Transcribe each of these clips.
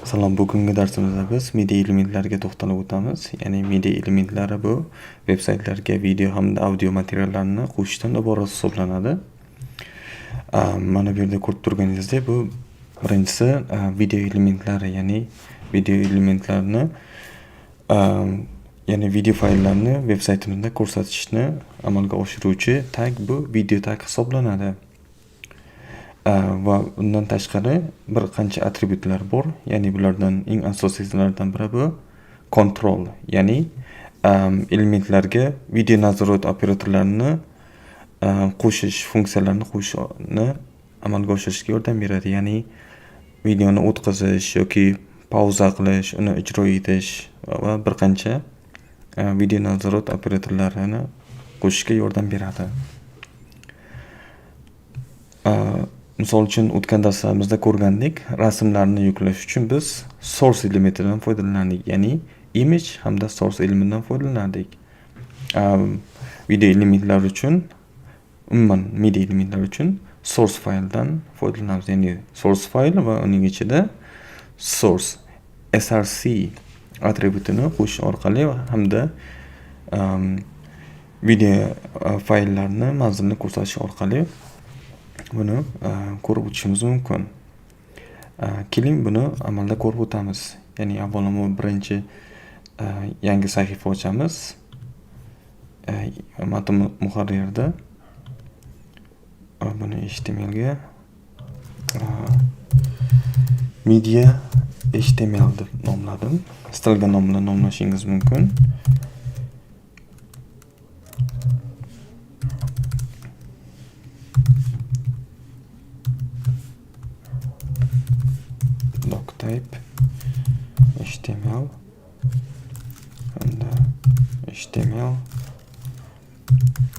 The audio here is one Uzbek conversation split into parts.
Salom, bugungi darsimizda biz media elementlariga to'xtalib o'tamiz. Ya'ni media elementlari bu veb-saytlarga video hamda audio materiallarni qo'shishdan iborat hisoblanadi. Mana bu yerda ko'rib turganingizdek, bu birinchisi video elementlari, ya'ni video elementlarni ya'ni video fayllarni veb-saytimizda ko'rsatishni amalga oshiruvchi tag bu video tag hisoblanadi. Va undan tashqari bir qancha atributlar bor. Ya'ni bulardan eng asosiylaridan biri bu control, ya'ni elementlarga video nazorat operatorlarini qo'shish, funksiyalarini qo'shishni amalga oshirishga yordam beradi. Ya'ni videoni o'tkazish yoki pauza qilish, uni ijro etish va bir qancha video nazorat operatorlarini qo'shishga yordam beradi. Misol uchun o'tgan darslarimizda ko'rgandek, rasmlarni yuklash uchun biz source elementidan foydalandik, ya'ni image hamda source elementidan foydalandik. Video elementlar uchun, umuman media elementlar uchun source fayldan foydalanamiz, ya'ni source fayl va uning ichida source src atributini qo'shish orqali hamda video fayllarni manzilni ko'rsatish orqali buni ko'rib o'tishimiz mumkin. Keling buni amalda ko'rib o'tamiz. Ya'ni avvalambor birinchi yangi sahifa ochamiz. Matn muharririda buni HTML ga media HTML deb nomladim. Istalgan nom bilan nomlashingiz mumkin. Type HTML hamda HTML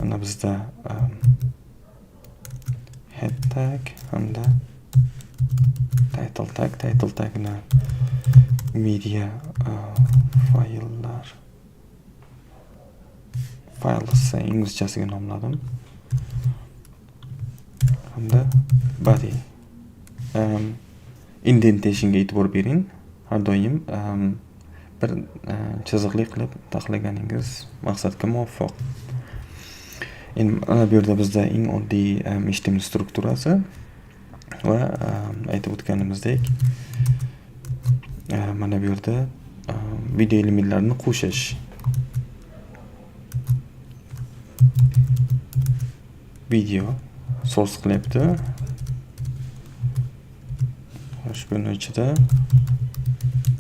ana bizda head tag hamda title tagni media files inglizchasiga nomladim hamda body indentationga e'tibor bering. Har doim bir chiziqli qilib taxlaganingiz maqsadga muvofiq. Endi mana bu yerda bizda eng oddiy HTML strukturasi va aytib o'tganimizdek mana bu yerda video elementlarini qo'shish. Video source qilyapti. Bunun ichida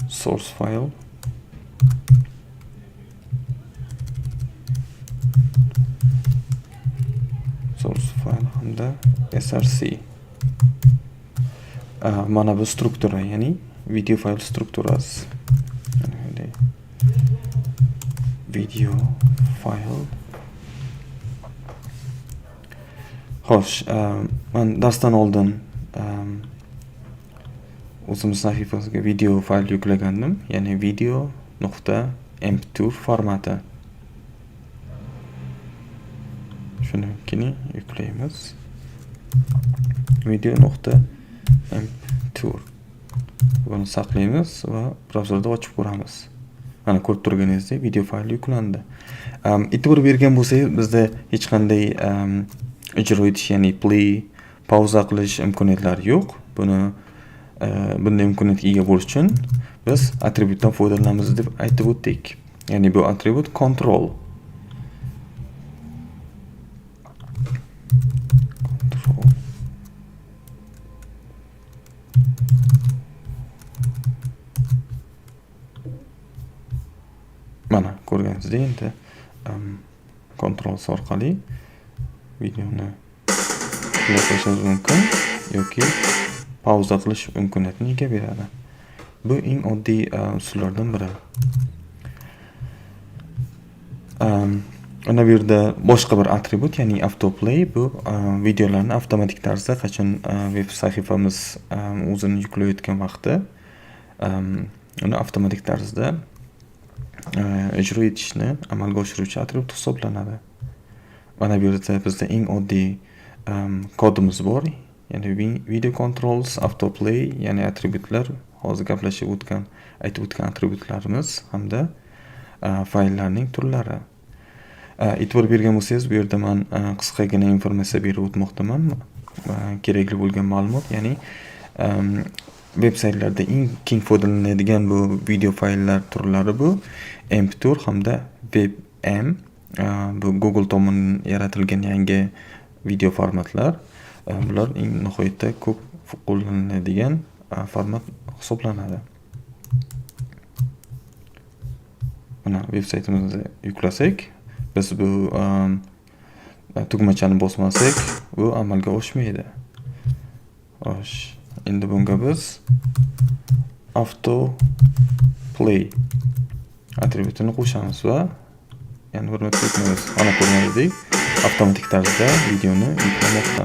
source file hamda src mana bu struktura, ya'ni video file strukturasi. Video file. Xo'sh, men darsdan oldin o'zimiz sahifasiga video fayl yuklagandim, ya'ni video.mp4 formati. Shuni keyin yuklaymiz. Video.mp4 buni saqlaymiz va brauzerda ochib ko'ramiz. Mana ko'rib turganingizdek video fayl yuklandi. E'tibor bergan bo'lsangiz, bizda hech qanday ijro etish, ya'ni play, pauza qilish imkoniyatlari yo'q. Bunday imkoniyatga ega bo'lish uchun biz atributdan foydalanamiz deb aytib o'tdik. Ya'ni bu atribut control. Mana ko'rganingizdek, endi control orqali videoni playlashingiz mumkin yoki pauza qilish imkoniyatini ega beradi. Bu eng oddiy usullardan biri. Ana bu yerda boshqa bir atribut, ya'ni autoplay, bu videolarni avtomatik tarzda qachon veb sahifamiz o'zini yuklayotgan vaqtda uni avtomatik tarzda ijro etishni amalga oshiruvchi atribut hisoblanadi. Mana bu yerda bizda eng oddiy kodimiz bor. Ya'ni video controls, autoplay, ya'ni atributlar hozir gaplashib o'tgan, aytib o'tgan atributlarimiz hamda fayllarning turlari. E'tibor bergan bo'lsangiz, bu yerda men qisqagina informatsiya berib o'tmoqdaman. Kerakli bo'lgan ma'lumot, ya'ni veb-saytlarda eng keng foydalaniladigan bu video fayllar turlari bu MP4 hamda WebM. Bu Google tomonidan yaratilgan yangi video formatlar. Bular eng nihoyatda ko'p qo'llaniladigan format hisoblanadi. Mana veb-saytimizga yuklasak, biz bu tugmachani bosmasak, bu amalga oshmaydi. Xo'sh, endi bunga biz auto play atributini qo'shamiz va yana bir marta o'tmaymiz. Ana ko'rganingdek, avtomatik tarzda videoni yuklamoqda.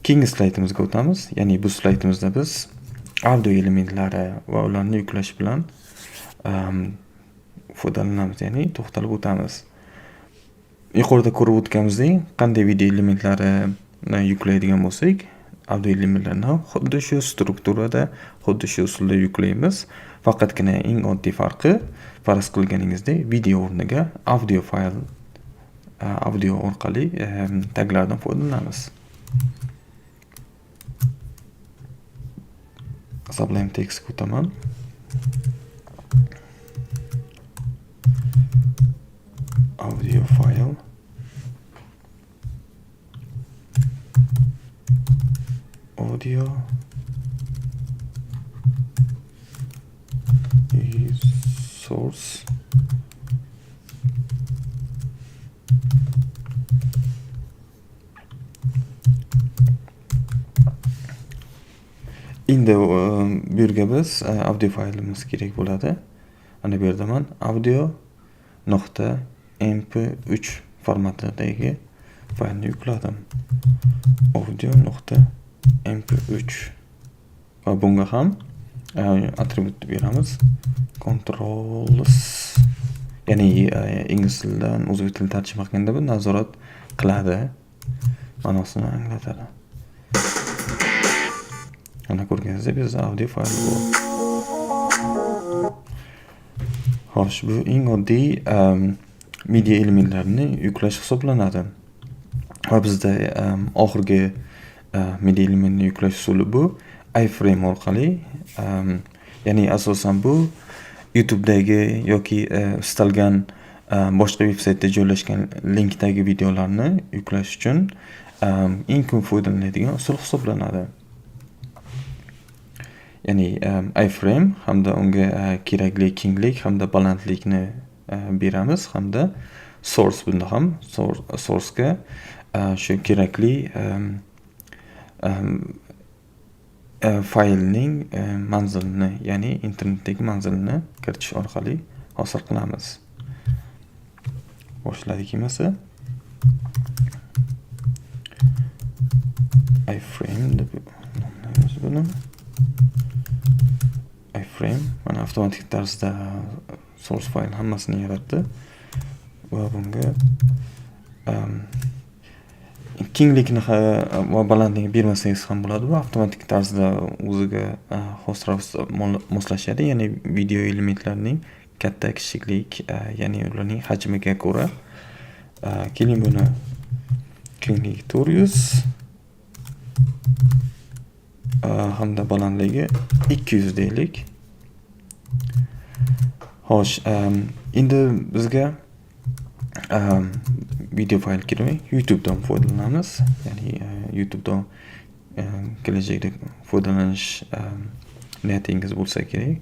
Keyingi slaydimizga o'tamiz. Ya'ni bu slaydimizda biz audio elementlari va ularni yuklash bilan foydalanamiz, ya'ni to'xtalib o'tamiz. Yuqorida ko'rib o'tganimizdek, qanday video elementlarini yuklaydigan bo'lsak, audio elementlarni ham xuddi shu strukturada, xuddi shu usulda yuklaymiz. Faqatgina eng oddiy farqi, farz qilganingizdek, video o'rniga audio fayl, audio orqali taglardan foydalanamiz. Sublime Text o'taman. Audio file. Audio is source. Endi bu yerga biz audio faylimiz kerak bo'ladi. Ana bu yerda men audio.mp3 formatidagi faylni yukladim. audio.mp3 va bunga ham atribut beramiz. Controls, ya'ni ingliz tilidan o'zbek tiliga tarjima qilganda bu nazorat qiladi ma'nosini anglatadi. Ana ko'rganingizdek, biz audio fayl bu. Xo'sh, bu eng oddiy media elementlarini yuklash hisoblanadi. Va bizda oxirgi media elementni yuklash usuli bu iframe orqali, ya'ni asosan bu YouTube'dagi yoki istalgan boshqa veb-saytda joylashgan linkdagi videolarni yuklash uchun eng ko'p foydalaniladigan usul hisoblanadi. Ya'ni iframe hamda unga kerakli kenglik hamda balandlikni beramiz hamda source, bunda ham source'ga shu kerakli faylning manzilini, ya'ni internetdagi manzilini kiritish orqali hosil qilamiz. Boshladik emasmi? iframe deb nomlaymiz buni. iframe mana avtomatik tarzda source fayl hammasini yaratdi va bunga kenglikni va balandlikni bermasangiz ham bo'ladi. Bu avtomatik tarzda o'ziga xos ravishda moslashadi, ya'ni video elementlarining katta kichiklik, ya'ni ularning hajmiga ko'ra. Keling buni kengligi 400 hamda balandligi 200 deylik. Xo'sh, endi bizga video fayl kerak, YouTube'dan foydalanamiz. Ya'ni YouTube'dan kelajakda foydalanish niyatingiz bo'lsa kerak.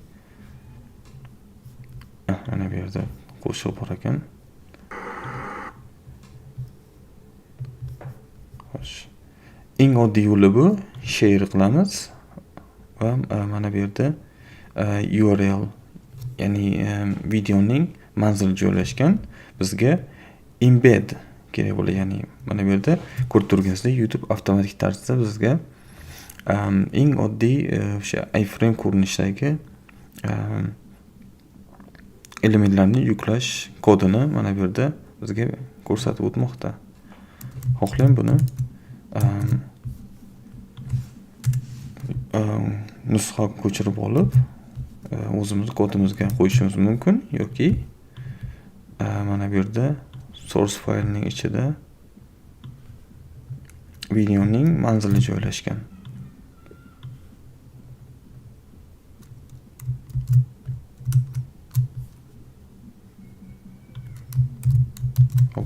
Mana bu yerda qo'shiq bor ekan. Xo'sh, eng oddiy yo'li bu, share qilamiz va mana bu yerda URL, ya'ni videoning manzili joylashgan bizga embed kerak bo'ladi. Ya'ni mana bu yerda ko'rib turganingizdek, YouTube avtomatik tarzda bizga eng oddiy o'sha iframe ko'rinishidagi elementlarni yuklash kodini mana bu yerda bizga ko'rsatib o'tmoqda. Xohlang buni nusxa ko'chirib olib, o'zimiz kodimizga qo'yishimiz mumkin yoki mana bu yerda source faylning ichida videoning manzili joylashgan.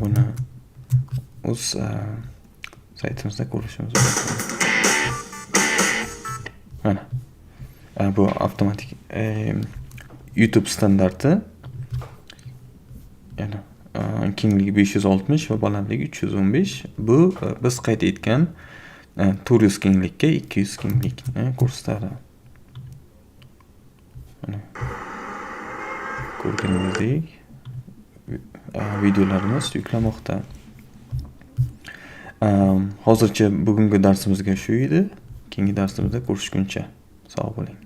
Buni o'z saytimizda ko'rishimiz mumkin. Mana bu avtomatik YouTube standarti. Yana kengligi 560 va balandligi 315. Bu biz qayd etgan 400 kenglikka 200 kenglikni ko'rsatadi. Mana ko'rganingizdek videolarimiz yuklanmoqda. Hozircha bugungi darsimizga shu edi. Keyingi darsimizda ko'rishguncha sog' bo'ling.